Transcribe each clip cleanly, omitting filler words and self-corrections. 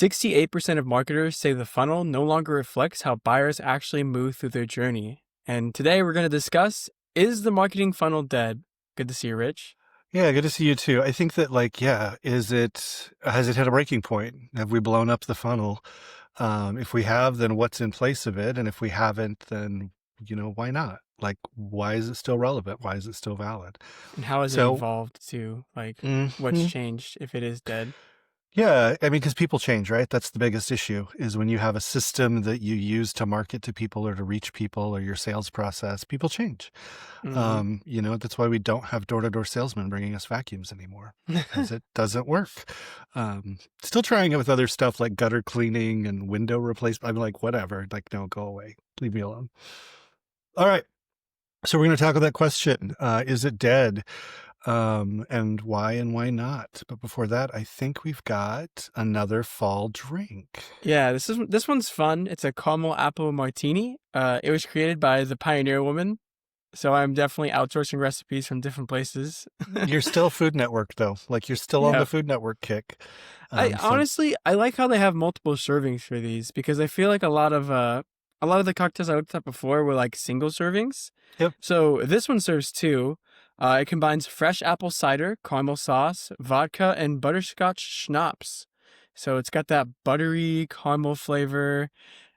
68% of marketers say the funnel no longer reflects how buyers actually move through their journey. And today we're going to discuss, is the marketing funnel dead? Good to see you, Rich. Yeah, good to see you too. I think that has it hit a breaking point? Have we blown up the funnel? If we have, then what's in place of it? And if we haven't, then, why not? Like, why is it still relevant? Why is it still valid? And how has it So, evolved to, what's mhm. changed if it is dead? Yeah, I mean, because people change, right? That's the biggest issue is when you have a system that you use to market to people or to reach people or your sales process, people change. Mm-hmm. That's why we don't have door-to-door salesmen bringing us vacuums anymore because it doesn't work. Still trying it with other stuff like gutter cleaning and window replacement. I'm like, whatever. Like, no, go away. Leave me alone. All right. So we're going to tackle that question. Is it dead? And why not? But before that, I think we've got another fall drink. Yeah, this one's fun. It's a caramel apple martini. It was created by the Pioneer woman. So I'm definitely outsourcing recipes from different places. You're still Food Network though. Like you're still on Yeah. the Food Network kick. I So honestly I like how they have multiple servings for these because I feel like a lot of the cocktails I looked at before were like single servings. yep. So this one serves two. It combines fresh apple cider, caramel sauce, vodka, and butterscotch schnapps. So it's got that buttery caramel flavor.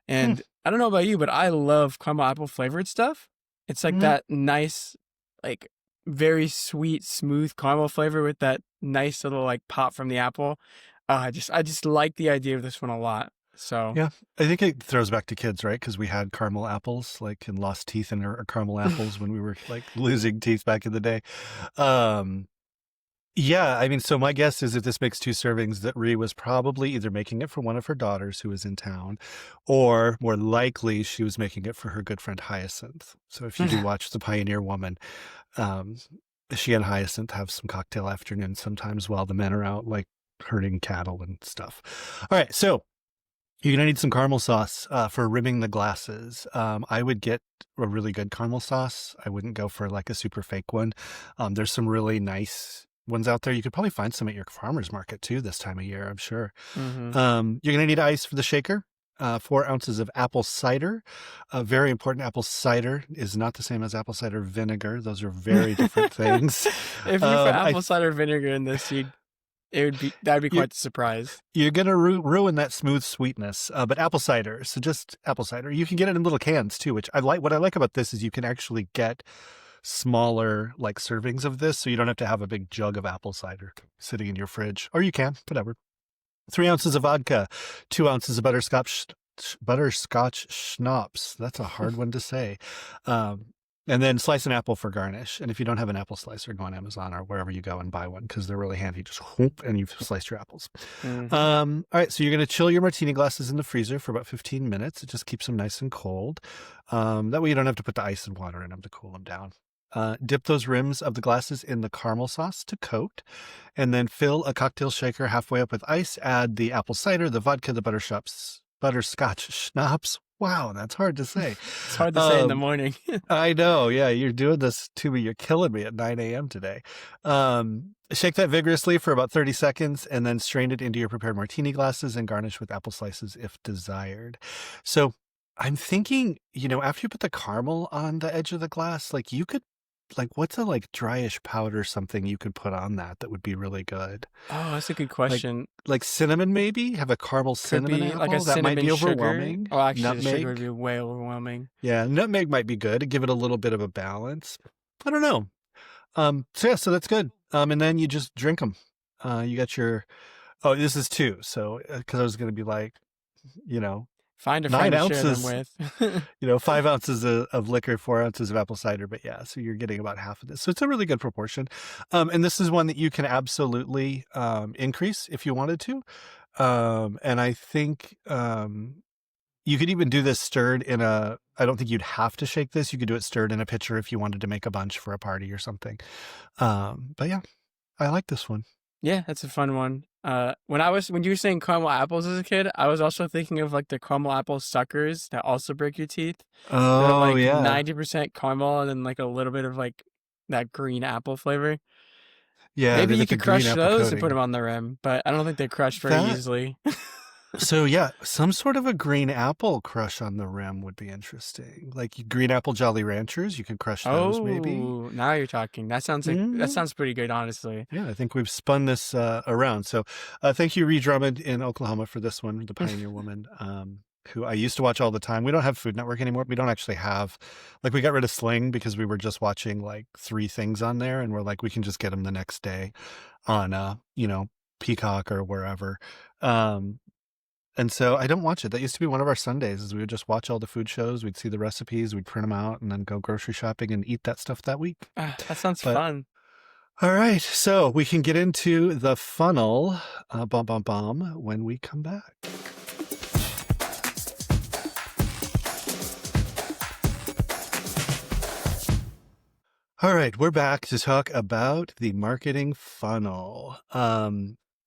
Hmm. And I don't know about you, but I love caramel apple flavored stuff. It's like Mhm. that nice, like very sweet, smooth caramel flavor with that nice little like pop from the apple. I just like the idea of this one a lot. So Yeah, I think it throws back to kids, right? Because we had caramel apples, like, and lost teeth in our caramel apples when we were like losing teeth back in the day. Um, Yeah, I mean, so my guess is if this makes two servings, that Ree was probably either making it for one of her daughters who was in town, or more likely she was making it for her good friend Hyacinth. So if you do watch The Pioneer Woman, um, she and Hyacinth have some cocktail afternoons sometimes while the men are out like herding cattle and stuff. All right, so you're gonna need some caramel sauce for rimming the glasses. I would get a really good caramel sauce. I wouldn't go for like a super fake one. There's some really nice ones out there. You could probably find some at your farmer's market too this time of year, I'm sure. hmm You're gonna need ice for the shaker. 4 ounces of apple cider. Very important. Apple cider is not the same as apple cider vinegar. Those are very different things. If you put Um, I apple cider vinegar in this, that'd be you, quite the surprise. You're gonna ruin that smooth sweetness. But apple cider, so just apple cider. You can get it in little cans too, which I like. What I like about this is you can actually get smaller like servings of this, so you don't have to have a big jug of apple cider sitting in your fridge, or you can, whatever. 3 ounces of vodka, 2 ounces of butterscotch schnapps. That's a hard one to say. And then slice an apple for garnish. And if you don't have an apple slicer, go on Amazon or wherever you go and buy one because they're really handy. Just whoop, and you've sliced your apples. hmm All right, so you're going to chill your martini glasses in the freezer for about 15 minutes. It just keeps them nice and cold. That way you don't have to put the ice and water in them to cool them down. Dip those rims of the glasses in the caramel sauce to coat, and then fill a cocktail shaker halfway up with ice. Add the apple cider, the vodka, the butterscotch schnapps. Wow, that's hard to say. It's hard to say in the morning. I know. Yeah, you're doing this to me. You're killing me at 9 a.m. today. Shake that vigorously for about 30 seconds and then strain it into your prepared martini glasses and garnish with apple slices if desired. So I'm thinking, after you put the caramel on the edge of the glass, like you could, like, what's a like dryish powder something you could put on that would be really good? Oh, that's a good Like, question. like cinnamon, maybe have a caramel Could cinnamon be like a apple. That might cinnamon be sugar. overwhelming. Oh, actually, the sugar would Nutmeg. be way overwhelming. Yeah, nutmeg might be good to give it a little bit of a balance. I don't know. So that's good. And then you just drink them. You got your, oh, this is two. So, cause I was going to be like, you know, Find a friend nine to share them ounces, with. 5 ounces of liquor, 4 ounces of apple cider. But yeah, so you're getting about half of this. So it's a really good proportion. And this is one that you can absolutely, increase if you wanted to. And I think, you could even do this stirred I don't think you'd have to shake this. You could do it stirred in a pitcher if you wanted to make a bunch for a party or something. But yeah, I like this one. Yeah, that's a fun one. When you were saying caramel apples as a kid, I was also thinking of like the caramel apple suckers that also break your teeth. They're Oh, like yeah. 90% caramel and then like a little bit of like that green apple flavor. Yeah, Maybe they you get the could green crush apple those and put coating. them on the rim, but I don't think they crush very That easily. So yeah, some sort of a green apple crush on the rim would be interesting. Like green apple Jolly Ranchers, you could crush those maybe. Oh, now you're talking. That Mm, sounds pretty good, honestly. yeah, I think we've spun this around. So thank you, Ree Drummond in Oklahoma, for this one, the Pioneer Woman, who I used to watch all the time. We don't have Food Network anymore. We don't actually have, like, we got rid of Sling because we were just watching like 3 things on there, and we're like, we can just get them the next day on, Peacock or wherever. Um, and so I don't watch it. That used to be one of our Sundays, is we would just watch all the food shows. We'd see the recipes, we'd print them out, and then go grocery shopping and eat that stuff that week. That sounds But fun. all right, so we can get into the funnel, when we come back. All right, we're back to talk about the marketing funnel.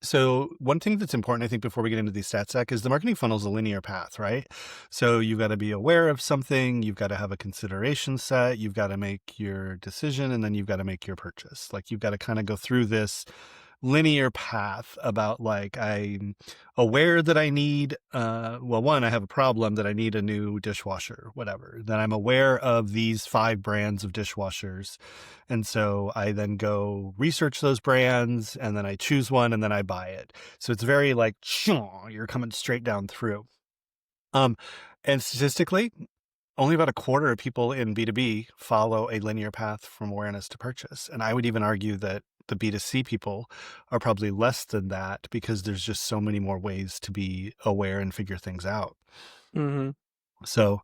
So one thing that's important, I think, before we get into these stats, Zach, is the marketing funnel is a linear path, right? So you've got to be aware of something, you've got to have a consideration set, you've got to make your decision, and then you've got to make your purchase. Like, you've got to kind of go through this linear path about, like, I'm aware that I need, one, I have a problem that I need a new dishwasher, whatever. Then I'm aware of these 5 brands of dishwashers. And so I then go research those brands, and then I choose one, and then I buy it. So it's very like, you're coming straight down through. And statistically, only about a quarter of people in B2B follow a linear path from awareness to purchase. And I would even argue that the B2C people are probably less than that, because there's just so many more ways to be aware and figure things out. Mm-hmm. So,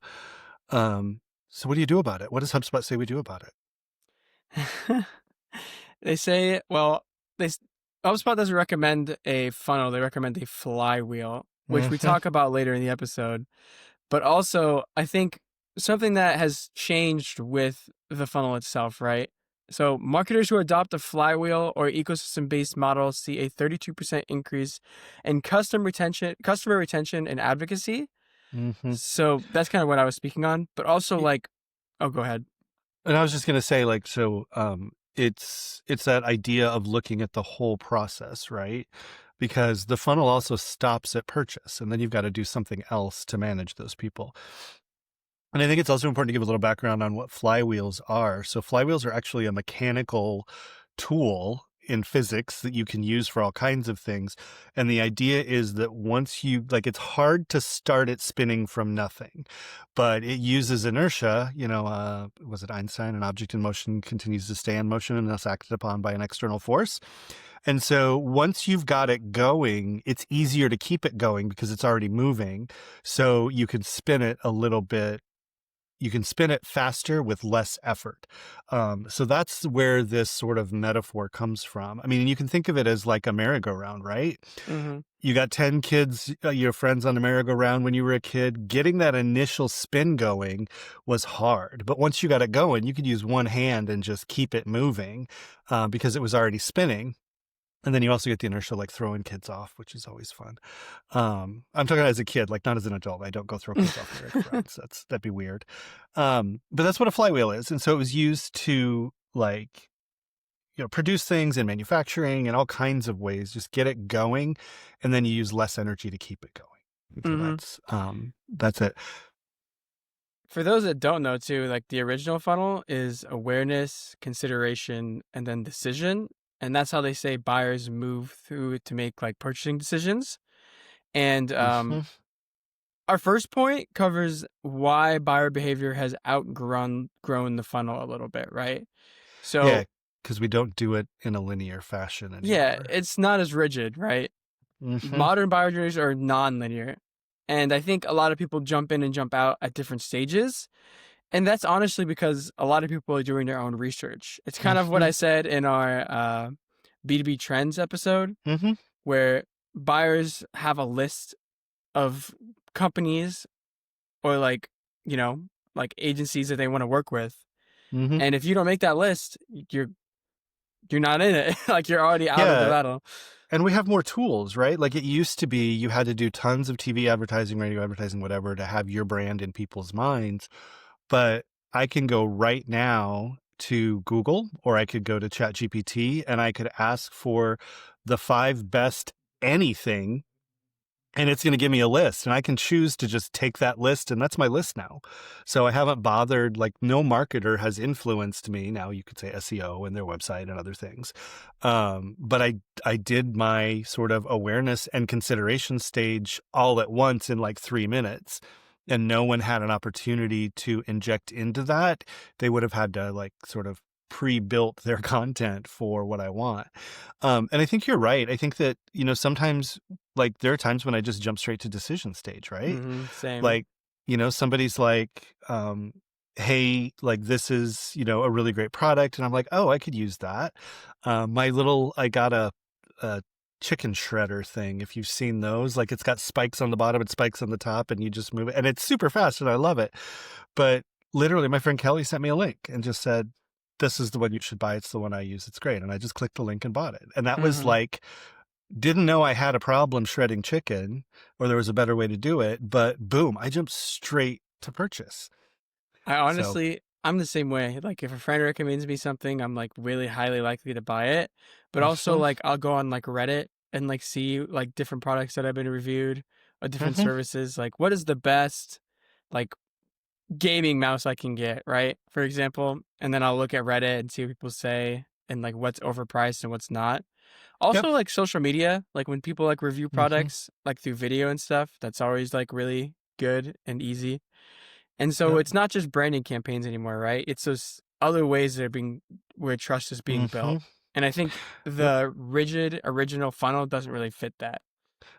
so what do you do about it? What does HubSpot say we do about it? They say, well, HubSpot doesn't recommend a funnel. They recommend a flywheel, which we talk about later in the episode. But also, I think something that has changed with the funnel itself, right? So marketers who adopt a flywheel or ecosystem-based model see a 32% increase in customer retention, and advocacy. Mm-hmm. So that's kind of what I was speaking on. But also, like, oh, go ahead. And I was just going to say, like, so it's that idea of looking at the whole process, right? Because the funnel also stops at purchase, and then you've got to do something else to manage those people. And I think it's also important to give a little background on what flywheels are. So flywheels are actually a mechanical tool in physics that you can use for all kinds of things. And the idea is that once you, like, it's hard to start it spinning from nothing, but it uses inertia. Was it Einstein? An object in motion continues to stay in motion unless acted upon by an external force. And so once you've got it going, it's easier to keep it going because it's already moving. So you can spin it a little bit. You can spin it faster with less effort. So that's where this sort of metaphor comes from. I mean, you can think of it as like a merry-go-round, right? Mm-hmm. You got 10 kids, your friends on a merry-go-round when you were a kid. Getting that initial spin going was hard. But once you got it going, you could use one hand and just keep it moving because it was already spinning. And then you also get the inertia, like throwing kids off, which is always fun. I'm talking as a kid, like not as an adult. I don't go throw kids off merry-go-rounds. That'd be weird. But that's what a flywheel is. And so it was used to, like, produce things in manufacturing and all kinds of ways, just get it going. And then you use less energy to keep it going. So that's it. For those that don't know, too, like, the original funnel is awareness, consideration, and then decision. And that's how they say buyers move through to make, like, purchasing decisions. And our first point covers why buyer behavior has outgrown the funnel a little bit, right? So yeah, because we don't do it in a linear fashion anymore. Yeah, it's not as rigid, right? Modern buyer journeys are non-linear. And I think a lot of people jump in and jump out at different stages. And that's honestly because a lot of people are doing their own research. It's kind of what I said in our B2B trends episode, where buyers have a list of companies or, like, like agencies that they want to work with. And if you don't make that list, you're not in it. Like, you're already out of the battle. And we have more tools, right? Like, it used to be you had to do tons of TV advertising, radio advertising, whatever, to have your brand in people's minds. But I can go right now to Google, or I could go to ChatGPT, and I could ask for the 5 best anything and it's going to give me a list, and I can choose to just take that list, and that's my list now. So I haven't bothered, like, no marketer has influenced me. Now you could say SEO and their website and other things. But I did my sort of awareness and consideration stage all at once in like 3 minutes. And no one had an opportunity to inject into that. They would have had to like sort of pre-built their content for what I want. And I think you're right. I think that, sometimes like there are times when I just jump straight to decision stage, right? Same. Like, somebody's like, hey, like this is, a really great product. And I'm like, oh, I could use that. I got a chicken shredder thing. If you've seen those, like it's got spikes on the bottom and spikes on the top, and you just move it, and it's super fast and I love it. But literally my friend Kelly sent me a link and just said, this is the one you should buy. It's the one I use. It's great. And I just clicked the link and bought it. And that was like, didn't know I had a problem shredding chicken or there was a better way to do it, but boom, I jumped straight to purchase. I'm the same way. Like if a friend recommends me something, I'm like really highly likely to buy it. But also like I'll go on like Reddit and like see like different products that have been reviewed or different services. Like what is the best like gaming mouse I can get, right? For example. And then I'll look at Reddit and see what people say and like what's overpriced and what's not. Also like social media, like when people like review products like through video and stuff, that's always like really good and easy. And so it's not just branding campaigns anymore, right? It's those other ways that are being where trust is being built. And I think the rigid original funnel doesn't really fit that.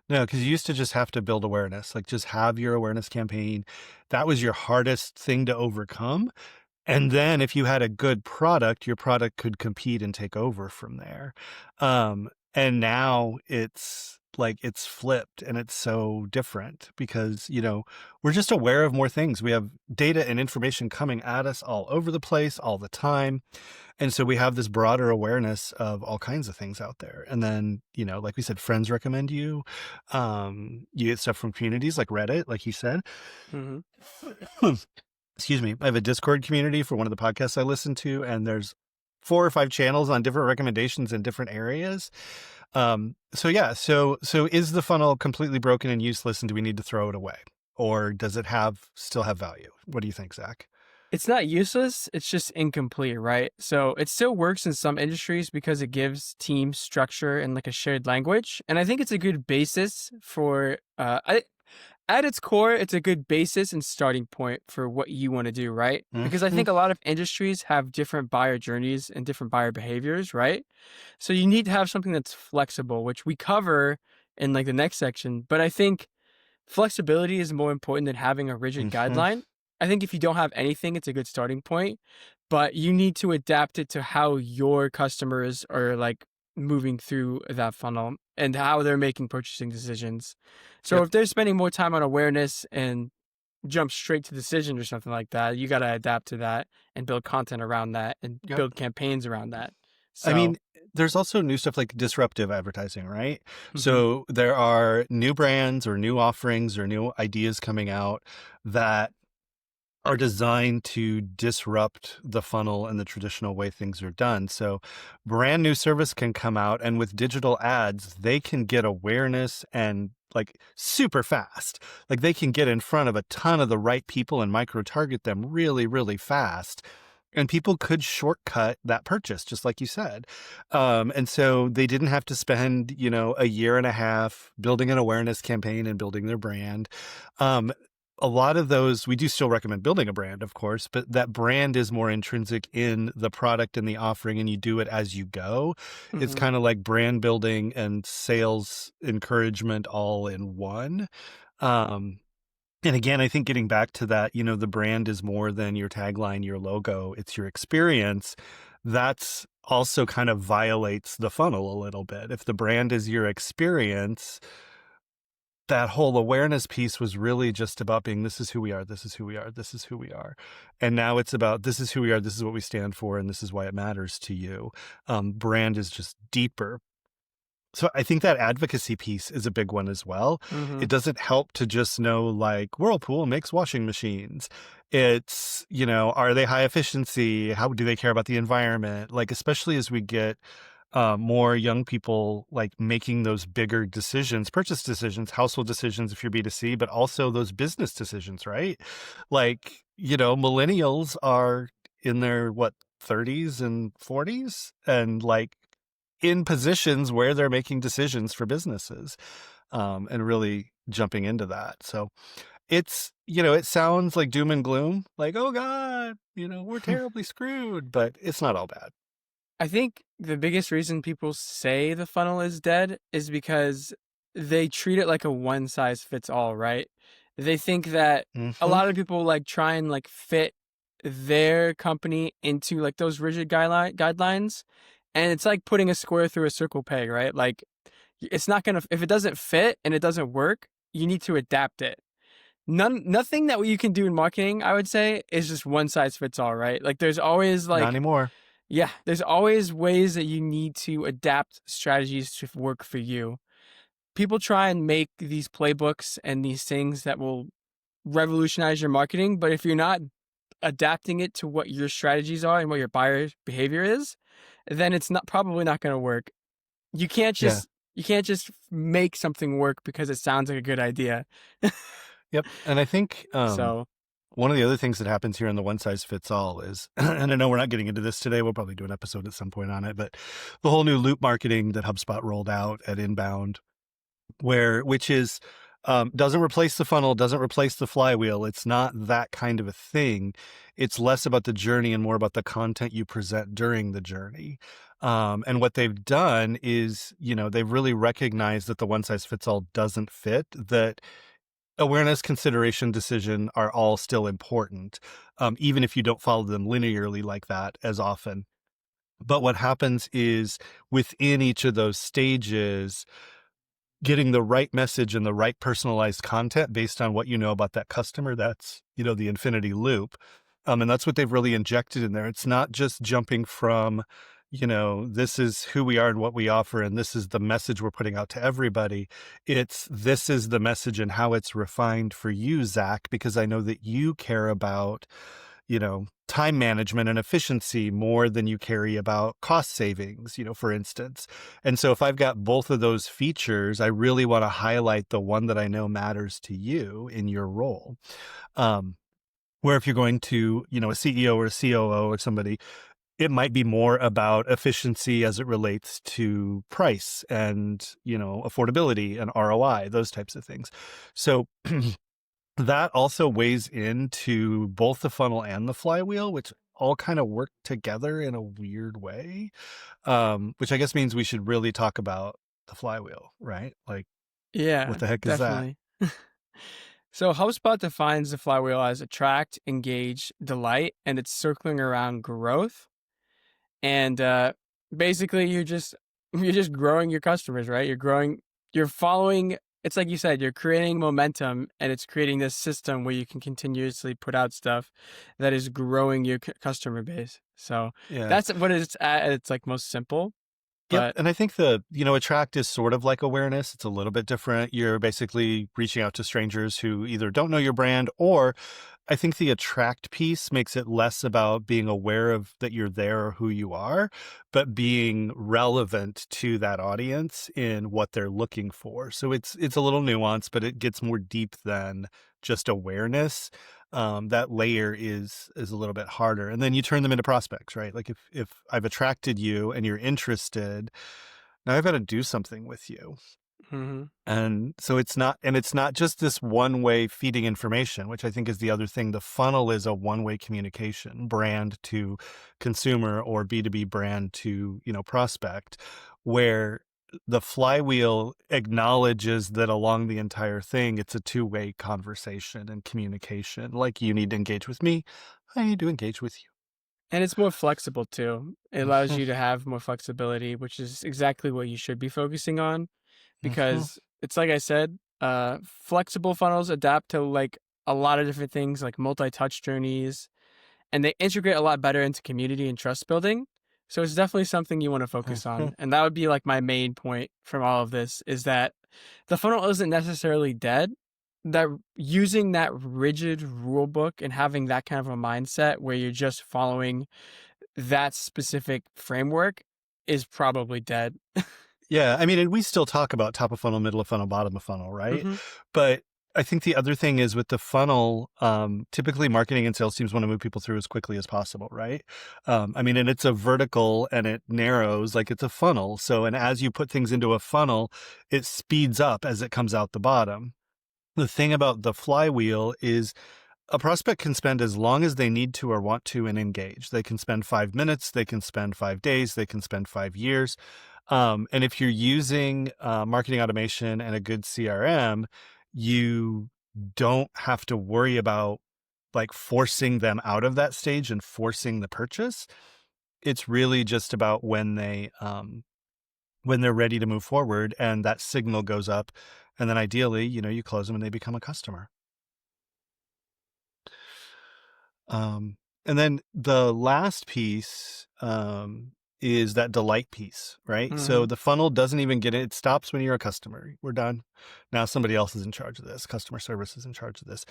No, because you used to just have to build awareness, like just have your awareness campaign. That was your hardest thing to overcome. And then if you had a good product, your product could compete and take over from there. And now it's like it's flipped and it's so different because, we're just aware of more things. We have data and information coming at us all over the place all the time. And so we have this broader awareness of all kinds of things out there. And then, like we said, friends recommend you. You get stuff from communities like Reddit, like you said. Excuse me. I have a Discord community for one of the podcasts I listen to, and there's 4 or 5 channels on different recommendations in different areas. So is the funnel completely broken and useless, and do we need to throw it away? Or does it still have value? What do you think, Zach? It's not useless. It's just incomplete, right? So it still works in some industries because it gives teams structure and like a shared language. And I think it's a good basis for, at its core, it's a good basis and starting point for what you want to do, right? Because I think a lot of industries have different buyer journeys and different buyer behaviors, right? So you need to have something that's flexible, which we cover in like the next section. But I think flexibility is more important than having a rigid guideline. I think if you don't have anything, it's a good starting point, but you need to adapt it to how your customers are like moving through that funnel and how they're making purchasing decisions. So if they're spending more time on awareness and jump straight to decision or something like that, you got to adapt to that and build content around that and build campaigns around that. So, I mean, there's also new stuff like disruptive advertising, right? So there are new brands or new offerings or new ideas coming out that are designed to disrupt the funnel and the traditional way things are done. So brand new service can come out, and with digital ads, they can get awareness and like super fast. Like they can get in front of a ton of the right people and micro target them really, really fast. And people could shortcut that purchase, just like you said. And so they didn't have to spend, a year and a half building an awareness campaign and building their brand. A lot of those, we do still recommend building a brand, of course, but that brand is more intrinsic in the product and the offering, and you do it as you go. It's kind of like brand building and sales encouragement all in one. And again, I think getting back to that, the brand is more than your tagline, your logo, it's your experience. That's also kind of violates the funnel a little bit. If the brand is your experience, that whole awareness piece was really just about being, this is who we are, this is who we are, this is who we are. And now it's about, this is who we are, this is what we stand for, and this is why it matters to you. Brand is just deeper. So I think that advocacy piece is a big one as well. It doesn't help to just know like Whirlpool makes washing machines. It's, are they high efficiency? How do they care about the environment? Like, especially as we get more young people like making those bigger decisions, purchase decisions, household decisions if you're B2C, but also those business decisions, right? Like, millennials are in their 30s and 40s and like in positions where they're making decisions for businesses, and really jumping into that. So it's, it sounds like doom and gloom, like, oh God, we're terribly screwed, but it's not all bad. I think the biggest reason people say the funnel is dead is because they treat it like a one size fits all, right? They think that a Mm-hmm. lot of people like try and like fit their company into like those rigid guidelines, and it's like putting a square through a circle peg, right? Like it's not gonna, if it doesn't fit and it doesn't work, you need to adapt it. Nothing that you can do in marketing, I would say, is just one size fits all, right? Like there's always Not like, anymore. yeah, there's always ways that you need to adapt strategies to work for you. People try and make these playbooks and these things that will revolutionize your marketing, but if you're not adapting it to what your strategies are and what your buyer's behavior is, then it's not probably not going to work. You can't Yeah. just make something work because it sounds like a good idea. Yep. And I think So, one of the other things that happens here in the one size fits all is, and I know we're not getting into this today, we'll probably do an episode at some point on it, but the whole new loop marketing that HubSpot rolled out at Inbound, which is, doesn't replace the funnel, doesn't replace the flywheel. It's not that kind of a thing. It's less about the journey and more about the content you present during the journey. And what they've done is, they've really recognized that the one size fits all doesn't fit, that awareness, consideration, decision are all still important, even if you don't follow them linearly like that as often. But what happens is within each of those stages, getting the right message and the right personalized content based on what you know about that customer, that's, the infinity loop. And that's what they've really injected in there. It's not just jumping from, this is who we are and what we offer, and this is the message we're putting out to everybody. This is the message and how it's refined for you, Zach, because I know that you care about, time management and efficiency more than you carry about cost savings, for instance. And so if I've got both of those features, I really want to highlight the one that I know matters to you in your role. Where if you're going to, a CEO or a COO or somebody, it might be more about efficiency as it relates to price and, affordability and ROI, those types of things. So that also weighs into both the funnel and the flywheel, which all kind of work together in a weird way, which I guess means we should really talk about the flywheel, right? Like, what yeah, the heck is that? definitely. So HubSpot defines the flywheel as attract, engage, delight, and it's circling around growth. And basically, you're just growing your customers, right? You're following. It's like you said, you're creating momentum, and it's creating this system where you can continuously put out stuff that is growing your customer base. So Yeah. that's what it's at its like most simple. Yep. But And I think attract is sort of like awareness. It's a little bit different. You're basically reaching out to strangers who either don't know your brand, or I think the attract piece makes it less about being aware of that you're there or who you are, but being relevant to that audience in what they're looking for. So it's a little nuanced, but it gets more deep than just awareness. That layer is a little bit harder, and then you turn them into prospects, right? Like if I've attracted you and you're interested, now I've got to do something with you. mhm. And so it's not just this one way feeding information, which I think is the other thing. The funnel is a one way communication, brand to consumer or B2B brand to, prospect, where the flywheel acknowledges that along the entire thing, it's a two-way conversation and communication. Like, you need to engage with me, I need to engage with And it's more flexible too. It allows you. you to have more flexibility, which is exactly what you should be focusing on, because it's like I said, flexible funnels adapt to like a lot of different things, like multi-touch journeys, and they integrate a lot better into community and trust building. So it's definitely something you want to focus on. And that would be like my main point from all of this, is that the funnel isn't necessarily dead. That using that rigid rule book and having that kind of a mindset where you're just following that specific framework is probably dead. Yeah, I mean, and we still talk about top of funnel, middle of funnel, bottom of funnel, right? Hmm. But I think the other thing is with the funnel, typically marketing and sales teams want to move people through as quickly as possible, right? I mean, and it's a vertical and it narrows like it's a funnel. So, and as you put things into a funnel, it speeds up as it comes out the bottom. The thing about the flywheel is a prospect can spend as long as they need to or want to and engage. They can spend 5 minutes, they can spend 5 days, they can spend 5 years. And if you're using marketing automation and a good CRM, you don't have to worry about like forcing them out of that stage and forcing the purchase. It's really just about when they're ready to move forward and that signal goes up. And then ideally, you close them and they become a customer. And then the last piece is that delight piece, right? So Hmm. the funnel doesn't even get it. It stops when you're a customer. We're done. Now somebody else is in charge of this. Customer service is in charge of this.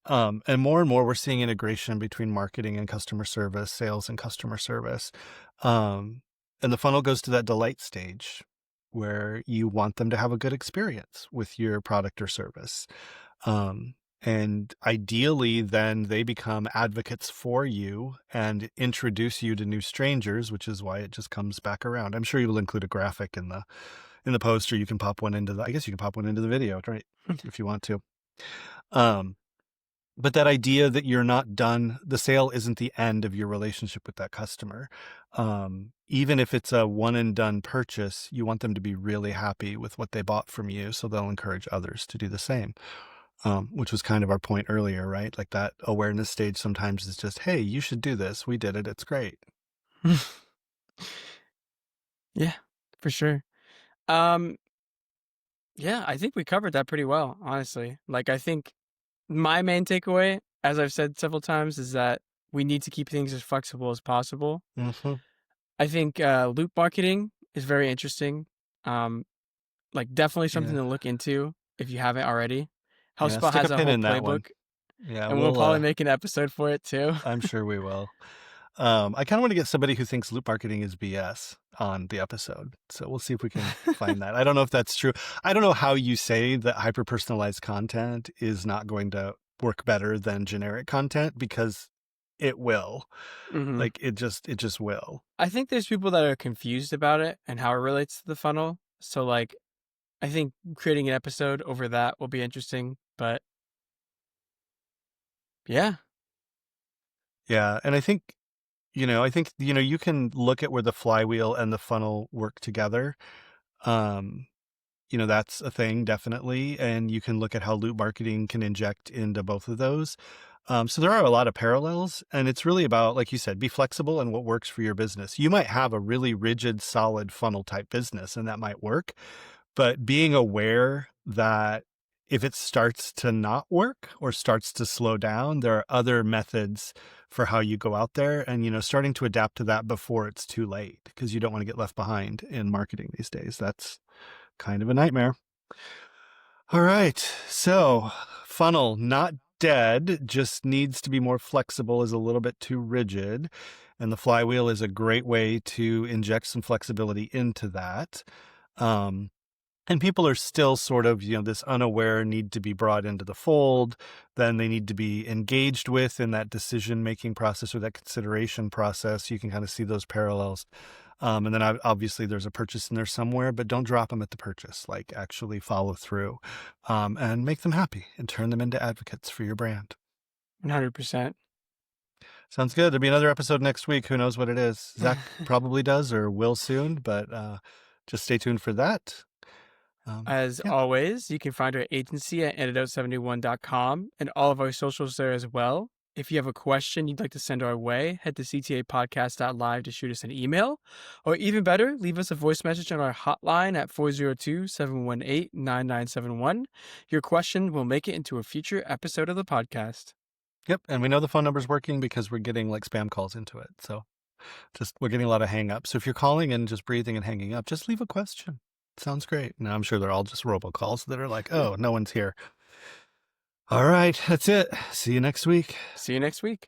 And more, we're seeing integration between marketing and customer service, sales and customer service. And the funnel goes to that delight stage where you want them to have a good experience with your product or service. And ideally, then they become advocates for you and introduce you to new strangers, which is why it just comes back around. I'm sure you will include a graphic in the post, or you can pop one into I guess you can pop one into the video, right? If you want to. But that idea that you're not done, the sale isn't the end of your relationship with that customer. Even if it's a one and done purchase, you want them to be really happy with what they bought from you, so they'll encourage others to do the same. Which was kind of our point earlier, right? Like that awareness stage sometimes is just, hey, you should do this. We did it. It's great. Yeah, for sure. Um, yeah, I think we covered that pretty well, honestly. Like, I think my main takeaway, as I've said several times, is that we need to keep things as flexible as possible. Mm-hmm. I think loop marketing is very interesting. Um, like, definitely something Yeah. to look into if you haven't already. Yeah. HubSpot Stick a has a pin whole in that one. playbook, Yeah. and we'll probably make an episode for it too. I'm sure we will. I kind of want to get somebody who thinks loop marketing is BS on the episode. So we'll see if we can find that. I don't know if that's true. I don't know how you say that hyper personalized content is not going to work better than generic content, because it will. Hmm. Like it just will. I think there's people that are confused about it and how it relates to the funnel. So, like, I think creating an episode over that will be interesting. But yeah. Yeah. And I think you can look at where the flywheel and the funnel work together. That's a thing, definitely. And you can look at how loop marketing can inject into both of those. So there are a lot of parallels, and it's really about, like you said, be flexible and what works for your business. You might have a really rigid, solid funnel type business, and that might work, but being aware that if it starts to not work or starts to slow down, there are other methods for how you go out there, and starting to adapt to that before it's too late, because you don't want to get left behind in marketing these days. That's kind of a nightmare. All right. So, funnel not dead, just needs to be more flexible, is a little bit too rigid. And the flywheel is a great way to inject some flexibility into that. And people are still sort of, this unaware need to be brought into the fold. Then they need to be engaged with in that decision-making process or that consideration process. You can kind of see those parallels. And then obviously there's a purchase in there somewhere, but don't drop them at the purchase. Like, actually follow through and make them happy and turn them into advocates for your brand. 100%. Sounds good. There'll be another episode next week. Who knows what it is? Zach probably does or will soon, but just stay tuned for that. As always, you can find our agency at antidote71.com and all of our socials there as well. If you have a question you'd like to send our way, head to ctapodcast.live to shoot us an email. Or even better, leave us a voice message on our hotline at 402-718-9971. Your question will make it into a future episode of the podcast. Yep. And we know the phone number's working because we're getting like spam calls into it. So we're getting a lot of hang ups. So if you're calling and just breathing and hanging up, just leave a question. Sounds great. Now I'm sure they're all just robocalls that are like, oh, no one's here. All right. That's it. See you next week. See you next week.